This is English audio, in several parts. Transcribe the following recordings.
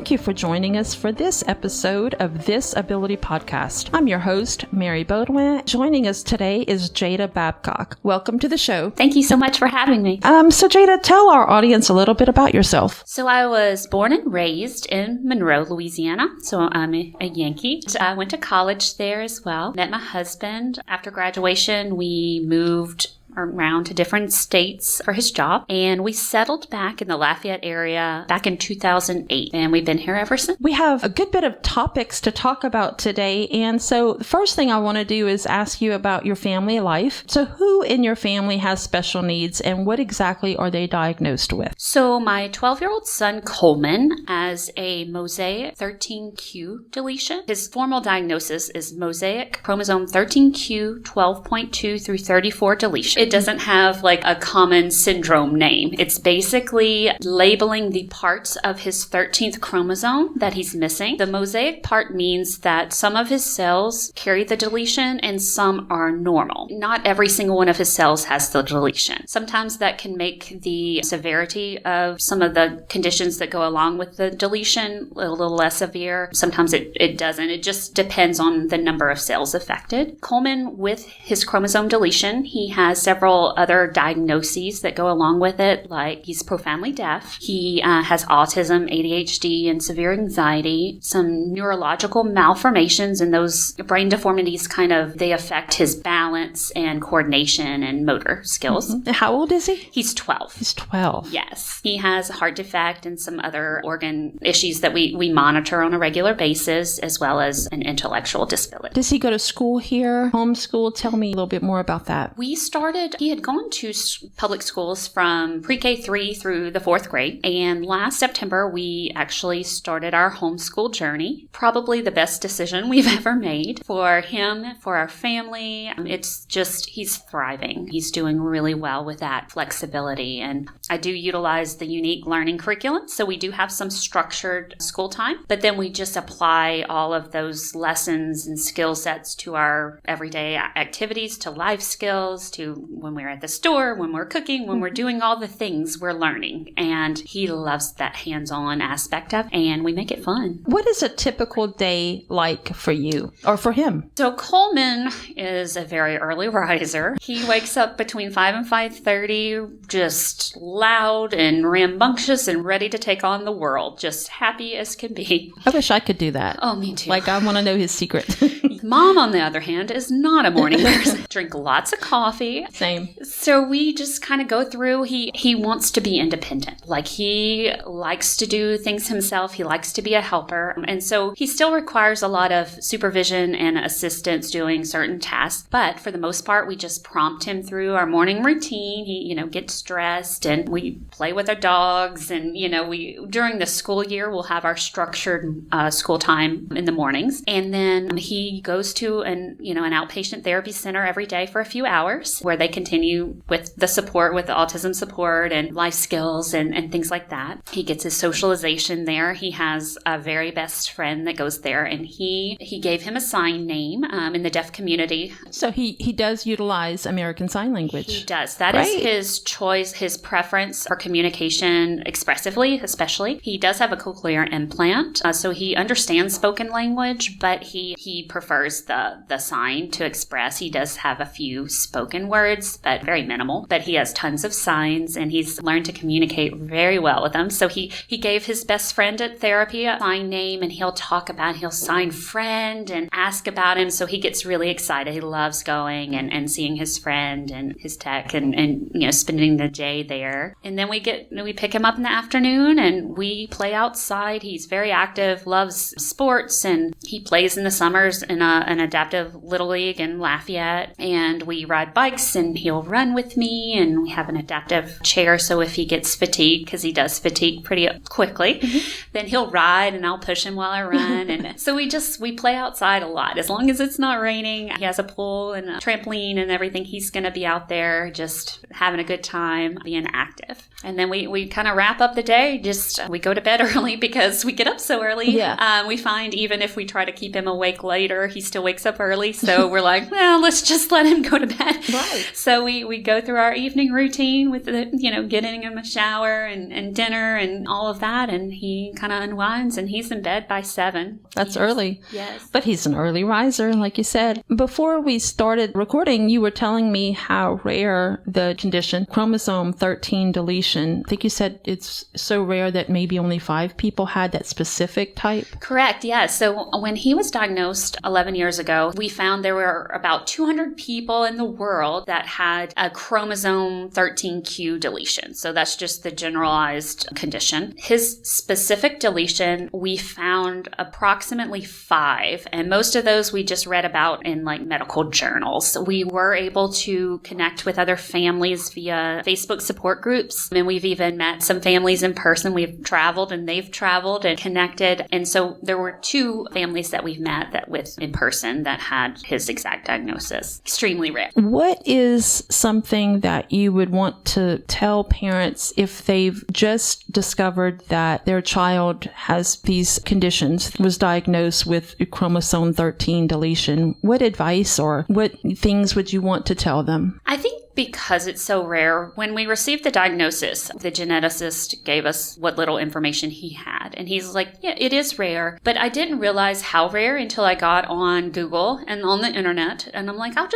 Thank you for joining us for this episode of This Ability Podcast. I'm your host, Mary Baudouin. Joining us today is Jada Babcock. Welcome to the show. Thank you so much for having me. So Jada, tell our audience a little bit about yourself. So I was born and raised in Monroe, Louisiana. So I'm a Yankee. I went to college there as well. Met my husband. After graduation, we moved around to different states for his job, and we settled back in the Lafayette area back in 2008, and we've been here ever since. We have a good bit of topics to talk about today, and so the first thing I want to do is ask you about your family life. So who in your family has special needs, and what exactly are they diagnosed with? So my 12-year-old son Coleman has a mosaic 13q deletion. His formal diagnosis is mosaic chromosome 13q 12.2 through 34 deletion. It doesn't have like a common syndrome name. It's basically labeling the parts of his 13th chromosome that he's missing. The mosaic part means that some of his cells carry the deletion and some are normal. Not every single one of his cells has the deletion. Sometimes that can make the severity of some of the conditions that go along with the deletion a little less severe. Sometimes it doesn't. It just depends on the number of cells affected. Coleman, with his chromosome deletion, he has several other diagnoses that go along with it, like he's profoundly deaf. He has autism, ADHD, and severe anxiety, some neurological malformations, and those brain deformities they affect his balance and coordination and motor skills. Mm-hmm. How old is he? He's 12. He's 12. Yes. He has a heart defect and some other organ issues that we monitor on a regular basis, as well as an intellectual disability. Does he go to school here, homeschool? Tell me a little bit more about that. He had gone to public schools from pre-K 3 through the 4th grade. And last September, we actually started our homeschool journey. Probably the best decision we've ever made for him, for our family. It's just, he's thriving. He's doing really well with that flexibility. And I do utilize the unique learning curriculum. So we do have some structured school time, but then we just apply all of those lessons and skill sets to our everyday activities, to life skills, to when we're at the store, when we're cooking, when we're doing all the things we're learning. And he loves that hands-on aspect of it, and we make it fun. What is a typical day like for you or for him? So Coleman is a very early riser. He wakes up between 5 and 5:30, just loud and rambunctious and ready to take on the world, just happy as can be. I wish I could do that. Oh, me too. Like, I want to know his secret. Mom, on the other hand, is not a morning person. Drink lots of coffee. Same. So we just kind of go through. He wants to be independent. Like, he likes to do things himself. He likes to be a helper. And so he still requires a lot of supervision and assistance doing certain tasks. But for the most part, we just prompt him through our morning routine. He, gets dressed and we play with our dogs. And, during the school year, we'll have our structured school time in the mornings. And then he goes to an outpatient therapy center every day for a few hours where they continue with the support, with the autism support and life skills and things like that. He gets his socialization there. He has a very best friend that goes there, and he gave him a sign name in the deaf community. So he does utilize American Sign Language. He does. That is his choice, his preference for communication expressively, especially. He does have a cochlear implant, so he understands spoken language, but he prefers the sign to express. He does have a few spoken words, but very minimal. But he has tons of signs, and he's learned to communicate very well with them. So he gave his best friend at therapy a sign name, and he'll sign friend and ask about him. So he gets really excited. He loves going and seeing his friend and his tech and spending the day there. And then we pick him up in the afternoon and we play outside. He's very active, loves sports, and he plays in the summers in an adaptive little league in Lafayette. And we ride bikes and he'll run with me, and we have an adaptive chair. So if he gets fatigued, because he does fatigue pretty quickly, then he'll ride and I'll push him while I run. And so we play outside a lot. As long as it's not raining, he has a pool and a trampoline and everything. He's going to be out there just having a good time, being active. And then we kind of wrap up the day. We go to bed early because we get up so early. Yeah. We find even if we try to keep him awake later, he still wakes up early. So we're like, well, let's just let him go to bed. Right. So we go through our evening routine with the, getting him a shower and dinner and all of that. And he kind of unwinds and he's in bed by 7. That's early. Yes. But he's an early riser, like you said. Before we started recording, you were telling me how rare the condition, Chromosome 13 deletion. I think you said it's so rare that maybe only 5 people had that specific type. Correct, yes. So when he was diagnosed 11 years ago, we found there were about 200 people in the world that had a chromosome 13q deletion. So that's just the generalized condition. His specific deletion, we found approximately 5, and most of those we just read about in like medical journals. We were able to connect with other families via Facebook support groups, and we've even met some families in person. We've traveled and they've traveled and connected, and so there were 2 families that we've met that with in person that had his exact diagnosis. Extremely rare. What is something that you would want to tell parents if they've just discovered that their child has these conditions, was diagnosed with chromosome 13 deletion? What advice or what things would you want to tell them? I think because it's so rare, when we received the diagnosis, the geneticist gave us what little information he had. And he's like, yeah, it is rare. But I didn't realize how rare until I got on Google and on the internet. And I'm like, I'll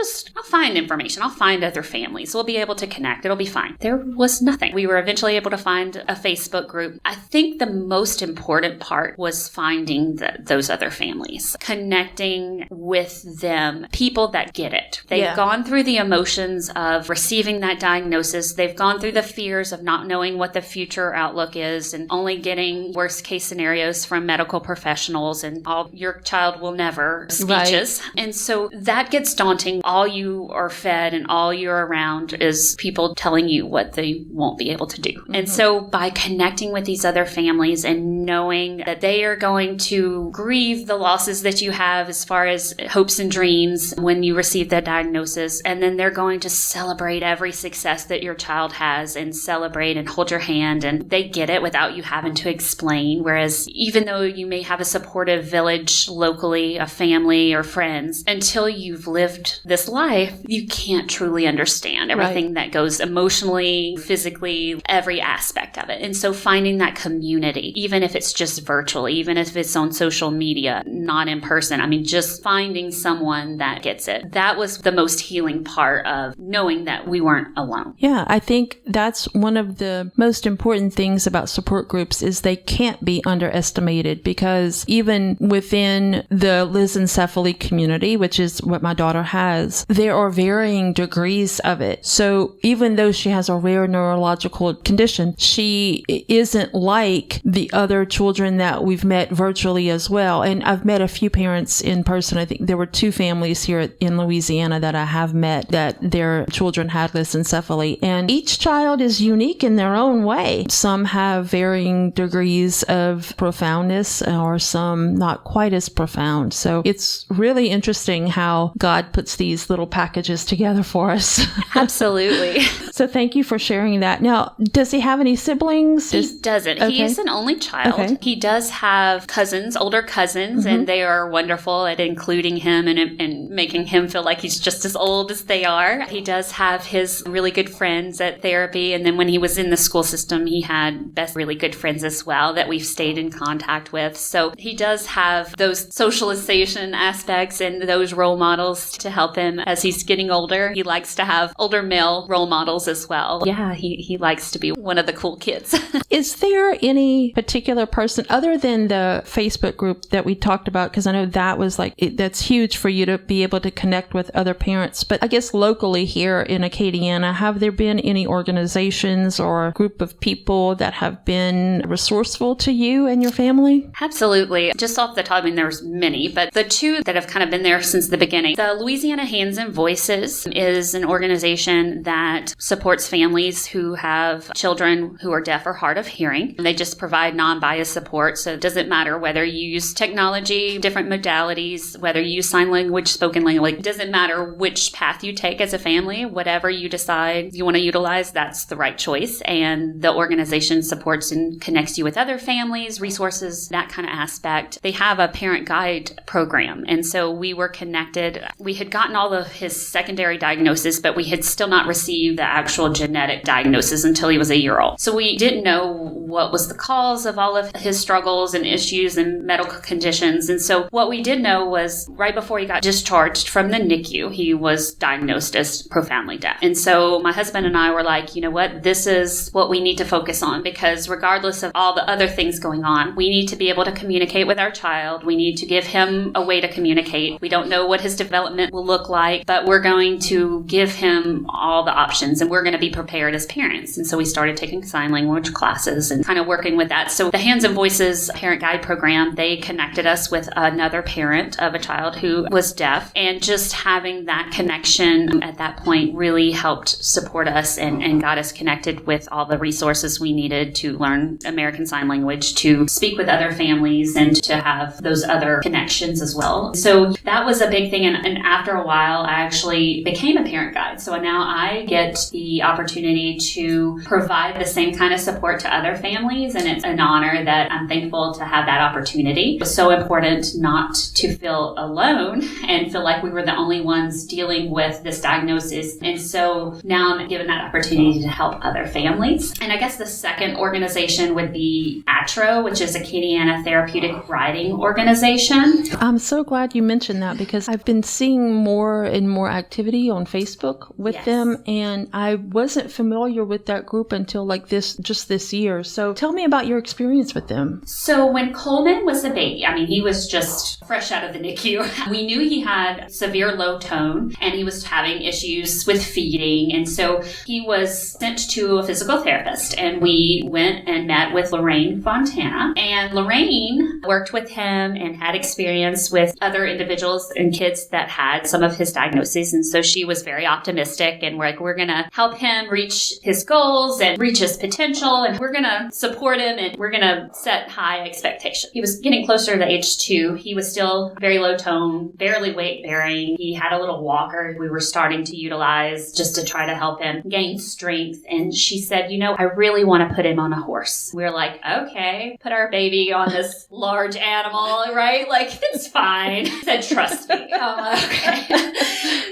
find information. I'll find other families. We'll be able to connect. It'll be fine. There was nothing. We were eventually able to find a Facebook group. I think the most important part was finding those other families, connecting with them, people that get it. They've gone through the emotions of receiving that diagnosis. They've gone through the fears of not knowing what the future outlook is and only getting worst case scenarios from medical professionals and all your child will never speeches. Right. And so that gets daunting. All you are fed and all you're around is people telling you what they won't be able to do. Mm-hmm. And so by connecting with these other families and knowing that they are going to grieve the losses that you have as far as hopes and dreams when you receive that diagnosis, and then they're going to celebrate every success that your child has and celebrate and hold your hand, and they get it without you having to explain. Whereas even though you may have a supportive village locally, a family or friends, until you've lived this life, you can't truly understand everything that goes emotionally, physically, every aspect of it. And so finding that community, even if it's just virtual, even if it's on social media, not in person, I mean, just finding someone that gets it. That was the most healing part of knowing that we weren't alone. Yeah, I think that's one of the most important things about support groups is they can't be underestimated, because even within the lissencephaly community, which is what my daughter has, there are varying degrees of it. So even though she has a rare neurological condition, she isn't like the other children that we've met virtually as well. And I've met a few parents in person. I think there were 2 families here in Louisiana that I have met that their children had lissencephaly, and each child is unique in their own way. Some have varying degrees of profoundness, or some not quite as profound. So it's really interesting how God puts these little packages together for us. Absolutely. So thank you for sharing that. Now, does he have any siblings? He doesn't. Okay. He is an only child. Okay. He does have cousins, older cousins, and they are wonderful at including him and making him feel like he's just as old as they are. He does have his really good friends at therapy, and then when he was in the school system, he had really good friends as well that we've stayed in contact with. So he does have those socialization aspects and those role models to help him as he's getting older. He likes to have older male role models as well. Yeah, he likes to be one of the cool kids. Is there any particular person other than the Facebook group that we talked about? Because I know that was that's huge for you to be able to connect with other parents. But I guess locally here in Acadiana, have there been any organizations or group of people that have been resourceful to you and your family? Absolutely. Just off the top, I mean, there's many, but the 2 that have kind of been there since the beginning. The Louisiana Hands and Voices is an organization that supports families who have children who are deaf or hard of hearing. They just provide non-biased support, so it doesn't matter whether you use technology technology, different modalities, whether you use sign language, spoken language, it doesn't matter which path you take as a family, whatever you decide you want to utilize, that's the right choice. And the organization supports and connects you with other families, resources, that kind of aspect. They have a parent guide program. And so we were connected. We had gotten all of his secondary diagnosis, but we had still not received the actual genetic diagnosis until he was a year old. So we didn't know what was the cause of all of his struggles and issues and medical conditions. And so what we did know was right before he got discharged from the NICU, he was diagnosed as profoundly deaf. And so my husband and I were like, you know what, this is what we need to focus on, because regardless of all the other things going on, we need to be able to communicate with our child. We need to give him a way to communicate. We don't know what his development will look like, but we're going to give him all the options and we're going to be prepared as parents. And so we started taking sign language classes and kind of working with that. So the Hands and Voices Parent Guide program, they connected us with another parent of a child who was deaf, and just having that connection at that point really helped support us and got us connected with all the resources we needed to learn American Sign Language, to speak with other families, and to have those other connections as well. So that was a big thing. And after a while, I actually became a parent guide. So now I get the opportunity to provide the same kind of support to other families. And it's an honor that I'm thankful to have that opportunity. It was so important not to feel alone and feel like we were the only ones dealing with this diagnosis. And so now I'm given that opportunity to help other families. And I guess the second organization would be ATRO, which is Acadiana Therapeutic Writing Organization. I'm so glad you mentioned that, because I've been seeing more and more activity on Facebook with them, and I wasn't familiar with that group until just this year. So tell me about your experience with them. So when Coleman was a baby, I mean, he was just fresh out of the NICU. We knew he had severe low tone and he was having issues with feeding. And so he was sent to a physical therapist, and we went and met with Lorraine Fontana. And Lorraine worked with him and had experience with other individuals and kids that had some of his diagnoses. And so she was very optimistic, and we're going to help him reach his goals and reach his potential, and we're going to support him, and we're going to set high expectations. He was getting closer to age 2. He was still very low tone, barely weight bearing. He had a little walker we were starting to utilize just to try to help him gain strength. And she said, I really want to put him on a horse. We were like, okay, put our baby on this large animal, right? Like, it's fine. She said, trust me. Okay.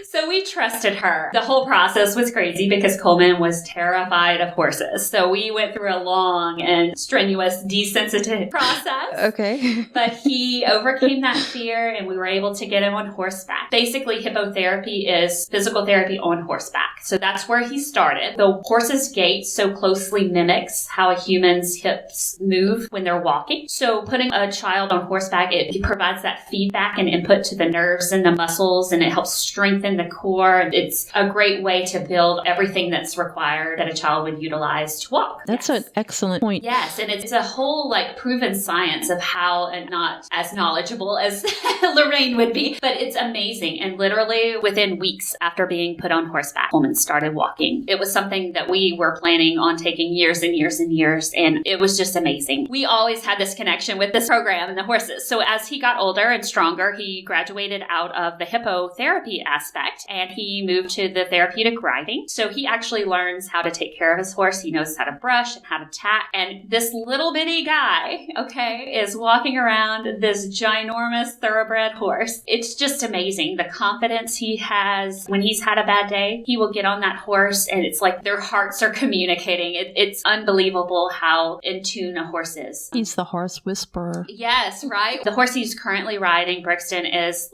So we trusted her. The whole process was crazy because Coleman was terrified of horses. So we went through a long and strenuous desensitization process. Okay. But he overcame that fear, and we were able to get him on horseback. Basically, hippotherapy is physical therapy on horseback. So that's where he started. The horse's gait so closely mimics how a human's hips move when they're walking. So putting a child on horseback, it provides that feedback and input to the nerves and the muscles, and it helps strengthen the core. It's a great way to build everything that's required that a child would utilize to walk. That's an excellent point. Yes, and it's a whole proven science of how, and not as knowledgeable as Lorraine would be, but it's amazing. And literally within weeks after being put on horseback, Coleman started walking. It was something that we were planning on taking years and years and years, and it was just amazing. We always had this connection with this program and the horses. So as he got older and stronger, he graduated out of the hippotherapy aspect, and he moved to the therapeutic riding. So he actually learns how to take care of his horse. He knows how to brush and how to tack. And this little bitty guy, is walking around this ginormous thoroughbred horse. It's just amazing. The confidence he has when he's had a bad day, he will get on that horse, and it's like their hearts are communicating. It's unbelievable how in tune a horse is. He's the horse whisperer. Yes, right? The horse he's currently riding, Brixton, is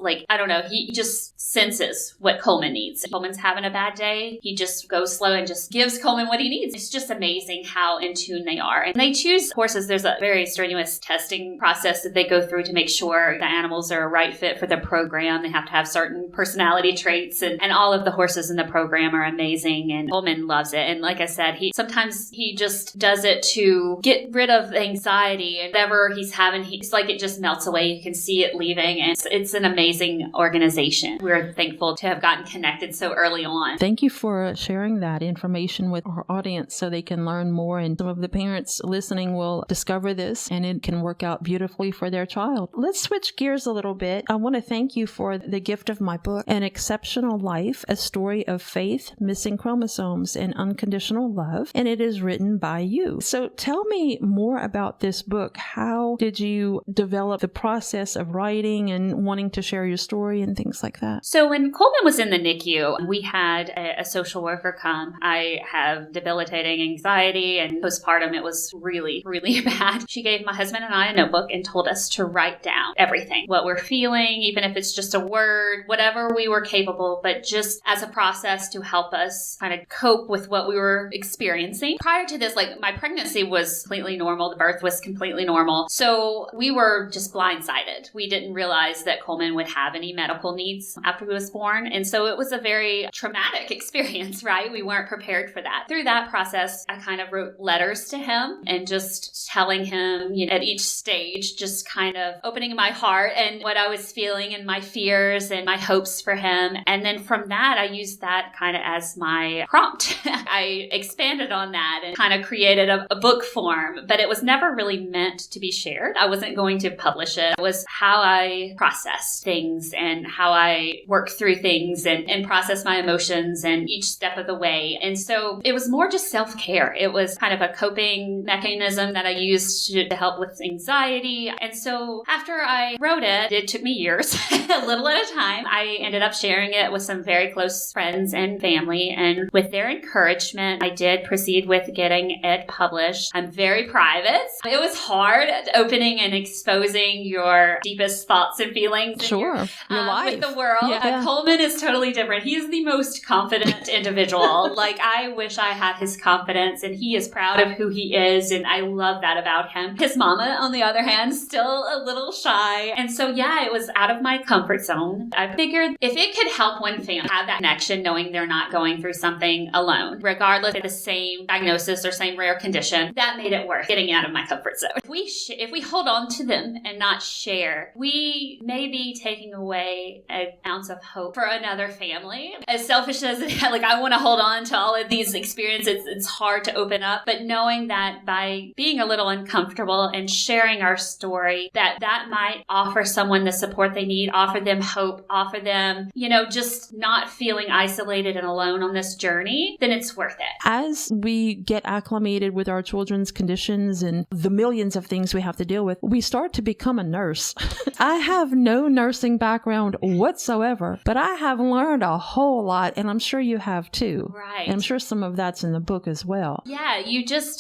he just senses what Coleman needs. If Coleman's having a bad day, he just goes slow and just gives Coleman what he needs. It's just amazing how in tune they are. And they choose horses. There's a very strenuous testing process that they go through to make sure the animals are a right fit for the program. They have to have certain personality traits, and all of the horses in the program are amazing, and Coleman loves it. And like I said, sometimes he just does it to get rid of the anxiety and whatever he's having. It's like it just melts away. You can see it leaving, and it's an amazing organization. We're thankful to have gotten connected so early on. Thank you for sharing that information with our audience so they can learn more, and some of the parents listening will discover this, and it can work out beautifully for their child. child. Let's switch gears a little bit. I want to thank you for the gift of my book, An Exceptional Life, A Story of Faith, Missing Chromosomes, and Unconditional Love, and it is written by you. So tell me more about this book. How did you develop the process of writing and wanting to share your story and things like that? So when Coleman was in the NICU, we had a social worker come. I have debilitating anxiety and postpartum. It was really, really bad. She gave my husband and I a notebook and told us to write down everything, what we're feeling, even if it's just a word, whatever we were capable, but just as a process to help us kind of cope with what we were experiencing. Prior to this, like my pregnancy was completely normal. The birth was completely normal. So we were just blindsided. We didn't realize that Coleman would have any medical needs after he was born. And so it was a very traumatic experience, right? We weren't prepared for that. Through that process, I kind of wrote letters to him and just telling him, at each stage, just kind of opening my heart and what I was feeling and my fears and my hopes for him. And then from that, I used that kind of as my prompt. I expanded on that and kind of created a book form, but it was never really meant to be shared. I wasn't going to publish it. It was how I process things and how I work through things and process my emotions and each step of the way. And so it was more just self-care. It was kind of a coping mechanism that I used to help with anxiety. And so after I wrote it took me years, a little at a time. I ended up sharing it with some very close friends and family. And with their encouragement, I did proceed with getting it published. I'm very private. It was hard opening and exposing your deepest thoughts and feelings. Sure. Your life. With the world. Yeah. Coleman is totally different. He is the most confident individual. Like, I wish I had his confidence, and he is proud of who he is, and I love that about him. His mama, on the other hand, still a little shy. And so, yeah, it was out of my comfort zone. I figured if it could help one family have that connection, knowing they're not going through something alone, regardless of the same diagnosis or same rare condition, that made it worth getting out of my comfort zone. If we hold on to them and not share, we may be taking away an ounce of hope for another family. As selfish as it is, like, I want to hold on to all of these experiences, it's hard to open up, but knowing that by being a little uncomfortable and sharing our story, that might offer someone the support they need, offer them hope, offer them, just not feeling isolated and alone on this journey, then it's worth it. As we get acclimated with our children's conditions and the millions of things we have to deal with, we start to become a nurse. I have no nursing background whatsoever, but I have learned a whole lot, and I'm sure you have too. Right. And I'm sure some of that's in the book as well. Yeah,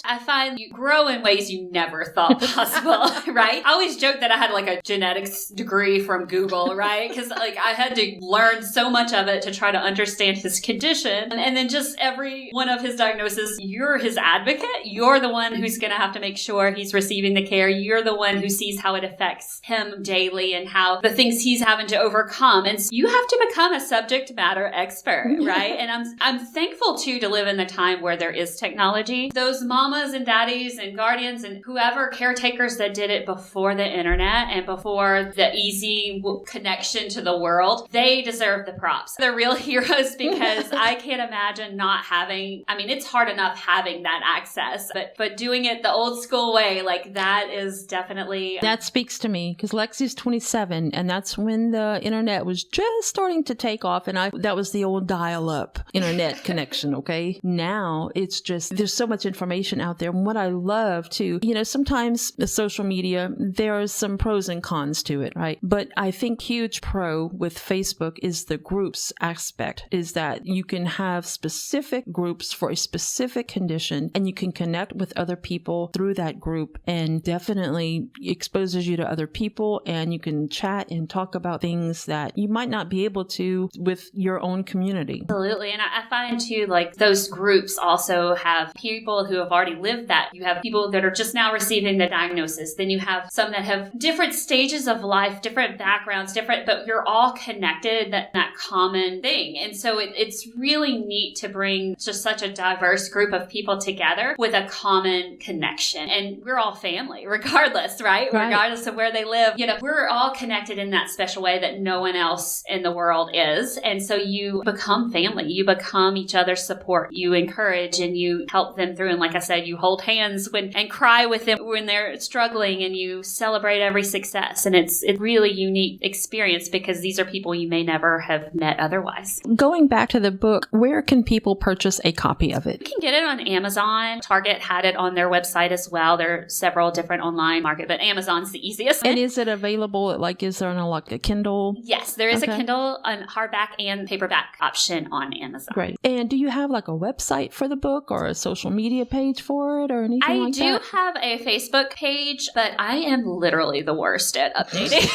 I find you grow in ways you never thought possible, right? I always joke that I had like a genetics degree from Google, right? Because I had to learn so much of it to try to understand his condition. And then just every one of his diagnoses, you're his advocate. You're the one who's going to have to make sure he's receiving the care. You're the one who sees how it affects him daily and how the things he's having to overcome. And so you have to become a subject matter expert, right? And I'm thankful too to live in the time where there is technology. Those mamas and daddies and guardians and whoever caretakers that did it before the internet and before the easy connection to the world, they deserve the props. They're real heroes, because I can't imagine not having, it's hard enough having that access, but doing it the old school way, like that is definitely... That speaks to me, because Lexi's 27, and that's when the internet was just starting to take off, and that was the old dial-up internet connection, okay? Now, it's just, there's so much information out there, and what I love too, sometimes the social media, there are some pros and cons to it, right? But I think huge pro with Facebook is the groups aspect, is that you can have specific groups for a specific condition, and you can connect with other people through that group, and definitely exposes you to other people, and you can chat and talk about things that you might not be able to with your own community. Absolutely. And I find too, like, those groups also have people who have already lived that. You have people that are just now receiving the diagnosis. Then you have some that have different stages of life, different backgrounds, but you're all connected, that common thing. And so it's really neat to bring just such a diverse group of people together with a common connection. And we're all family, regardless, right? Regardless of where they live. We're all connected in that special way that no one else in the world is. And so you become family. You become each other's support. You encourage and you help them through. And like I said, you hold hands and cry with them when they're struggling, and you celebrate every success. And it's a really unique experience because these are people you may never have met otherwise. Going back to the book, where can people purchase a copy of it? You can get it on Amazon. Target had it on their website as well. There are several different online market, but Amazon's the easiest. And is it available, is there like a Kindle? Yes, there is a Kindle, a hardback and paperback option on Amazon. Great. And do you have like a website for the book or a social media page for it or anything like that? I do have a Facebook page, but I am literally the worst at updating.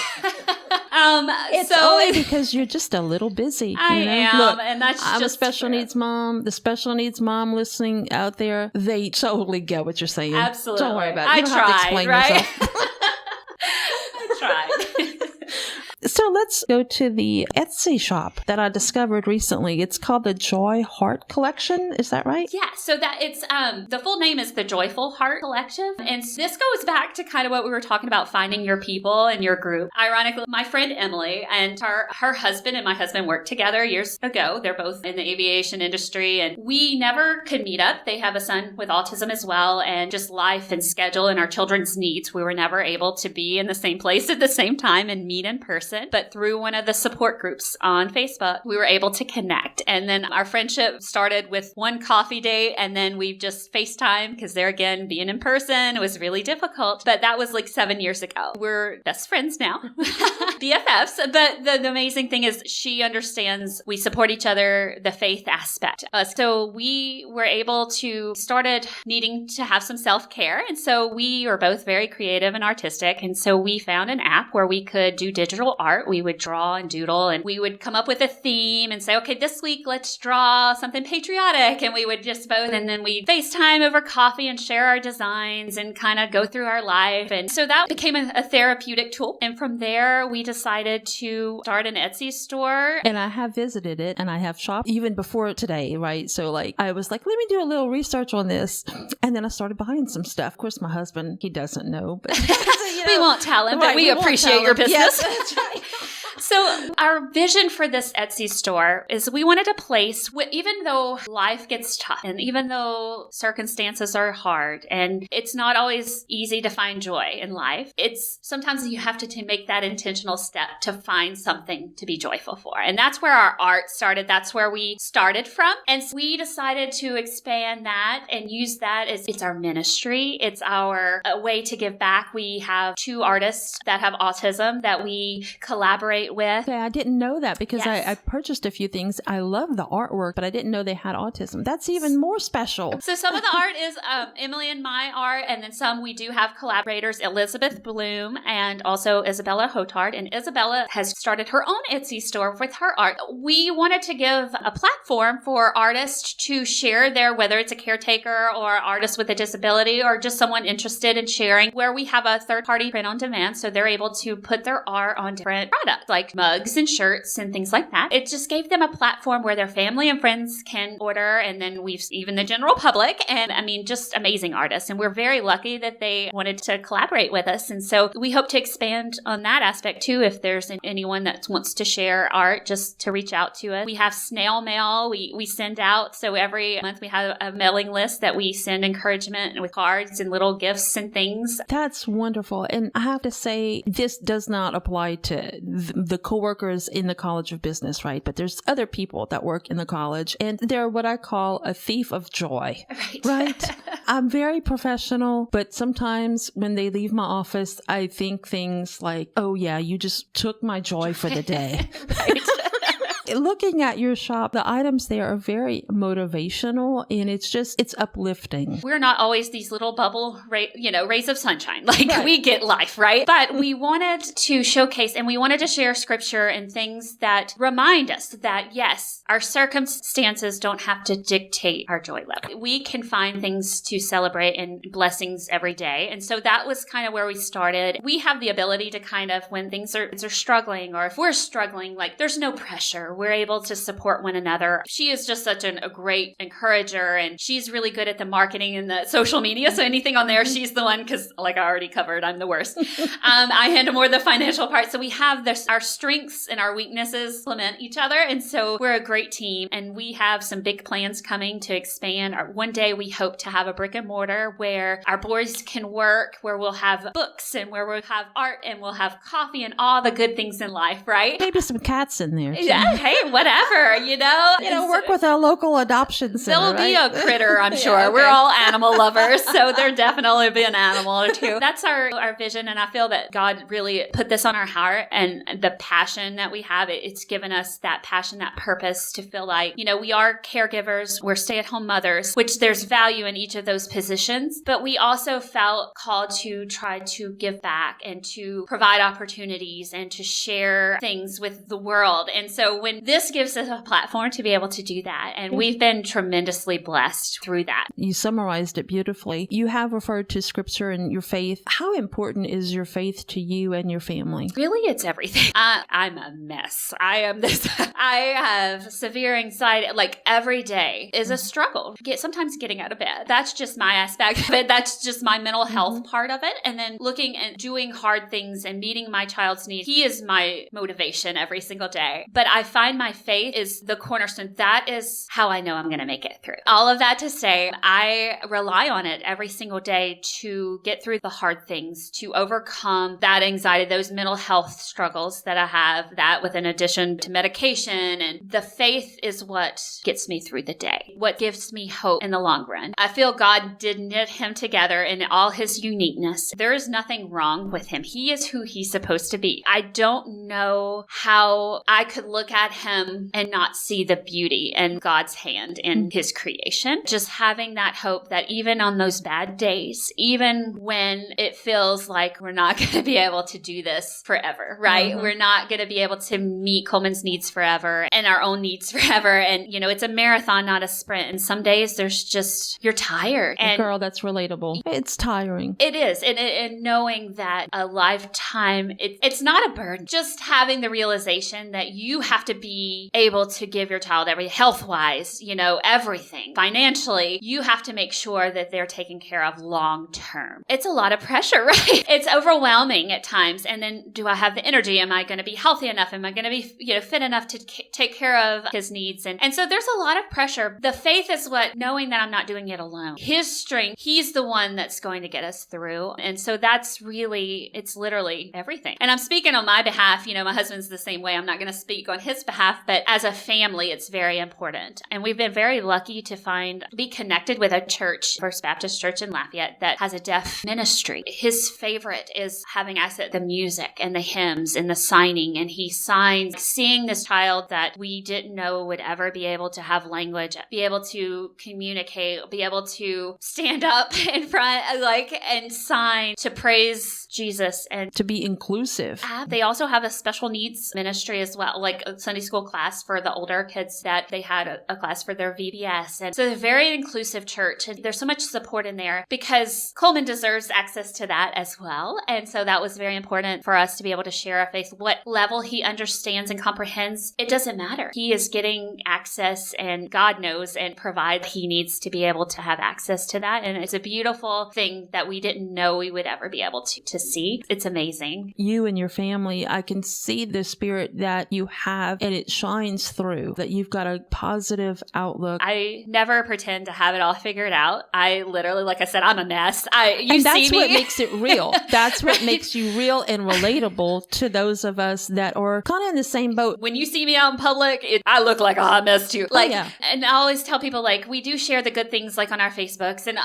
It's only because you're just a little busy. I am, Look, and that's I'm just a special needs mom. The special needs mom listening out there, they totally get what you're saying. Absolutely. Don't worry about it. You don't tried, have to explain right? yourself. I tried. So let's go to the Etsy shop that I discovered recently. It's called the JOYHeartCollective. Is that right? Yeah. So that it's the full name is the Joyful Heart Collective, and this goes back to kind of what we were talking about, finding your people and your group. Ironically, my friend Emily and her husband and my husband worked together years ago. They're both in the aviation industry, and we never could meet up. They have a son with autism as well, and just life and schedule and our children's needs, we were never able to be in the same place at the same time and meet in person. But through one of the support groups on Facebook, we were able to connect. And then our friendship started with one coffee date, and then we've just FaceTime because there again, being in person, it was really difficult. But that was like 7 years ago. We're best friends now, BFFs. But the amazing thing is she understands we support each other, the faith aspect. So we were able to started needing to have some self-care. And so we are both very creative and artistic. And so we found an app where we could do digital art. We would draw and doodle, and we would come up with a theme and say, okay, this week let's draw something patriotic. And we would just both, and then we'd FaceTime over coffee and share our designs and kind of go through our life. And so that became a therapeutic tool. And from there, we decided to start an Etsy store. And I have visited it and I have shopped even before today, right? So I was like, let me do a little research on this. And then I started buying some stuff. Of course, my husband, he doesn't know, but we won't tell him, but we appreciate your business. Yes, that's right. So our vision for this Etsy store is we wanted a place, even though life gets tough and even though circumstances are hard and it's not always easy to find joy in life, it's sometimes you have to make that intentional step to find something to be joyful for. And that's where our art started. That's where we started from. And so we decided to expand that and use that as it's our ministry. It's our way to give back. We have 2 artists that have autism that we collaborate with. Okay, I didn't know that because Yes. I purchased a few things. I love the artwork, but I didn't know they had autism. That's even more special. So some of the art is Emily and my art, and then some we do have collaborators, Elizabeth Bloom and also Isabella Hotard. And Isabella has started her own Etsy store with her art. We wanted to give a platform for artists to share their, whether it's a caretaker or artist with a disability or just someone interested in sharing, where we have a third-party print on demand, so they're able to put their art on different products like mugs and shirts and things like that. It just gave them a platform where their family and friends can order, and then we've even the general public, and I mean, just amazing artists. And we're very lucky that they wanted to collaborate with us. And so we hope to expand on that aspect too. If there's anyone that wants to share art, just to reach out to us. We have snail mail. We send out. So every month we have a mailing list that we send encouragement with cards and little gifts and things. That's wonderful. And I have to say, this does not apply to the coworkers in the College of Business, right? But there's other people that work in the college, and they're what I call a thief of joy, right? I'm very professional, but sometimes when they leave my office, I think things like, oh yeah, you just took my joy for the day. Right. Looking at your shop, the items there are very motivational, and it's uplifting. We're not always these little bubble, rays of sunshine. Right. We get life, right? But we wanted to showcase and we wanted to share scripture and things that remind us that, yes, our circumstances don't have to dictate our joy level. We can find things to celebrate and blessings every day. And so that was kind of where we started. We have the ability to kind of, when things are struggling, or if we're struggling, there's no pressure, together. We're able to support one another. She is just such a great encourager, and she's really good at the marketing and the social media. So anything on there, she's the one, because like I already covered, I'm the worst. I handle more of the financial part. So we have our strengths and our weaknesses complement each other. And so we're a great team, and we have some big plans coming to expand. One day we hope to have a brick and mortar where our boys can work, where we'll have books and where we'll have art and we'll have coffee and all the good things in life, right? Maybe some cats in there. Yeah, hey, whatever, work with a local adoption center. There'll be a critter, I'm sure. Okay. We're all animal lovers, so there'll definitely be an animal or two. That's our vision, and I feel that God really put this on our heart, and the passion that we have, it's given us that passion, that purpose to feel like, we are caregivers, we're stay-at-home mothers, which there's value in each of those positions, but we also felt called to try to give back and to provide opportunities and to share things with the world. And so when this gives us a platform to be able to do that, and we've been tremendously blessed through that. You summarized it beautifully. You have referred to scripture and your faith. How important is your faith to you and your family? Really, it's everything. I'm a mess. I have severe anxiety. Like every day is a struggle. Sometimes getting out of bed. That's just my aspect of it. That's just my mental health part of it. And then looking and doing hard things and meeting my child's needs. He is my motivation every single day. But I find my faith is the cornerstone. That is how I know I'm going to make it through. All of that to say, I rely on it every single day to get through the hard things, to overcome that anxiety, those mental health struggles that I have, that with an addition to medication. And the faith is what gets me through the day, what gives me hope in the long run. I feel God did knit him together in all his uniqueness. There is nothing wrong with him. He is who he's supposed to be. I don't know how I could look at him and not see the beauty and God's hand in his creation. Just having that hope that even on those bad days, even when it feels like we're not going to be able to do this forever, right? We're not going to be able to meet Coleman's needs forever and our own needs forever. And, it's a marathon, not a sprint. And some days there's just, you're tired. And girl, that's relatable. It's tiring. It is. And knowing that a lifetime, it's not a burden. Just having the realization that you have to be able to give your child health-wise, everything. Financially, you have to make sure that they're taken care of long-term. It's a lot of pressure, right? It's overwhelming at times. And then do I have the energy? Am I going to be healthy enough? Am I going to be, fit enough to take care of his needs? And so there's a lot of pressure. The faith is what, knowing that I'm not doing it alone. His strength, he's the one that's going to get us through. And so that's really, it's literally everything. And I'm speaking on my behalf. My husband's the same way. I'm not going to speak on his behalf, but as a family, it's very important. And we've been very lucky to be connected with a church, First Baptist Church in Lafayette, that has a deaf ministry. His favorite is having access to the music and the hymns and the signing. And he signs, seeing this child that we didn't know would ever be able to have language, be able to communicate, be able to stand up in front, and sign to praise Jesus and to be inclusive. They also have a special needs ministry as well, like a Sunday school class for the older kids that they had a class for their VBS. And so they're a very inclusive church. And there's so much support in there because Coleman deserves access to that as well. And so that was very important for us to be able to share our faith. What level he understands and comprehends, it doesn't matter. He is getting access, and God knows and provides. He needs to be able to have access to that. And it's a beautiful thing that we didn't know we would ever be able to see. It's amazing. You and your family, I can see the spirit that you have, and it shines through, that you've got a positive outlook. I never pretend to have it all figured out. I literally, like I said, I'm a mess. And that's what makes it real. That's what makes you real and relatable to those of us that are kind of in the same boat. When you see me out in public, I look like a hot mess too. And I always tell people, we do share the good things on our Facebooks, and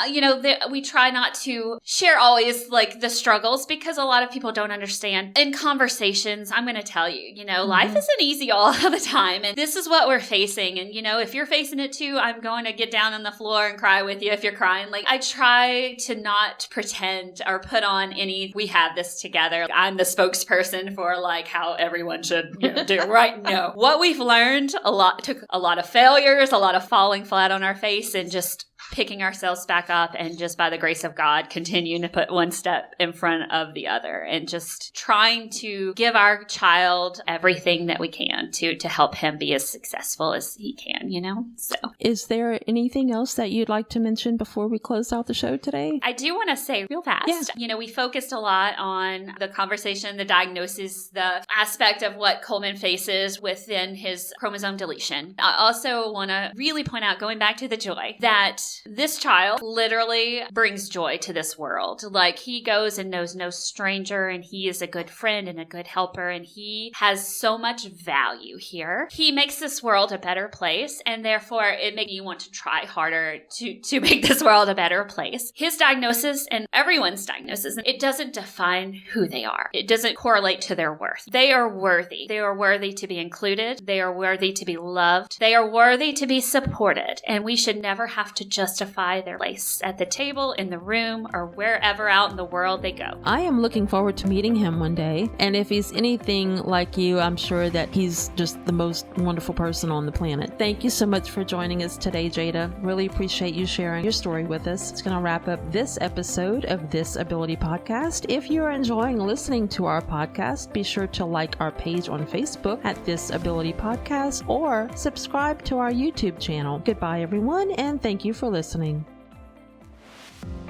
we try not to share always the struggles because a lot of people don't understand. In conversations, I'm going to tell you, life isn't easy all the time, and this is what we're facing. And if you're facing it too, I'm going to get down on the floor and cry with you if you're crying. I try to not pretend or put on we have this together. I'm the spokesperson for how everyone should do, right? No. What we've learned took a lot of failures, a lot of falling flat on our face, and just picking ourselves back up and just by the grace of God, continuing to put one step in front of the other and just trying to give our child everything that we can to help him be as successful as he can, So is there anything else that you'd like to mention before we close out the show today? I do want to say real fast, we focused a lot on the conversation, the diagnosis, the aspect of what Coleman faces within his chromosome deletion. I also want to really point out, going back to the joy, that this child literally brings joy to this world. Like, he goes and knows no stranger, and he is a good friend and a good helper, and he has so much value here. He makes this world a better place, and therefore it makes you want to try harder to make this world a better place. His diagnosis and everyone's diagnosis, it doesn't define who they are. It doesn't correlate to their worth. They are worthy. They are worthy to be included. They are worthy to be loved. They are worthy to be supported, and we should never have to justify their place at the table, in the room, or wherever out in the world they go. I am looking forward to meeting him one day, and if he's anything like you, I'm sure that he's just the most wonderful person on the planet. Thank you so much for joining us today, Jada. Really appreciate you sharing your story with us. It's going to wrap up this episode of This Ability Podcast. If you're enjoying listening to our podcast, be sure to like our page on Facebook at This Ability Podcast or subscribe to our YouTube channel. Goodbye, everyone, and thank you for listening.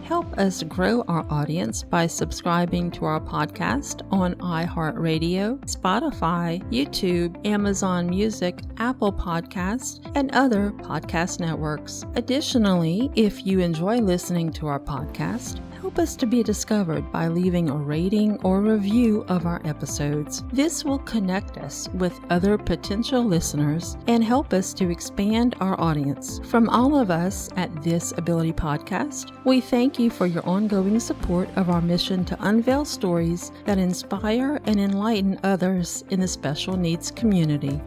Help us grow our audience by subscribing to our podcast on iHeartRadio, Spotify, YouTube, Amazon Music, Apple Podcasts, and other podcast networks. Additionally, if you enjoy listening to our podcast, help us to be discovered by leaving a rating or review of our episodes. This will connect us with other potential listeners and help us to expand our audience. From all of us at This Ability Podcast, we thank you for your ongoing support of our mission to unveil stories that inspire and enlighten others in the special needs community.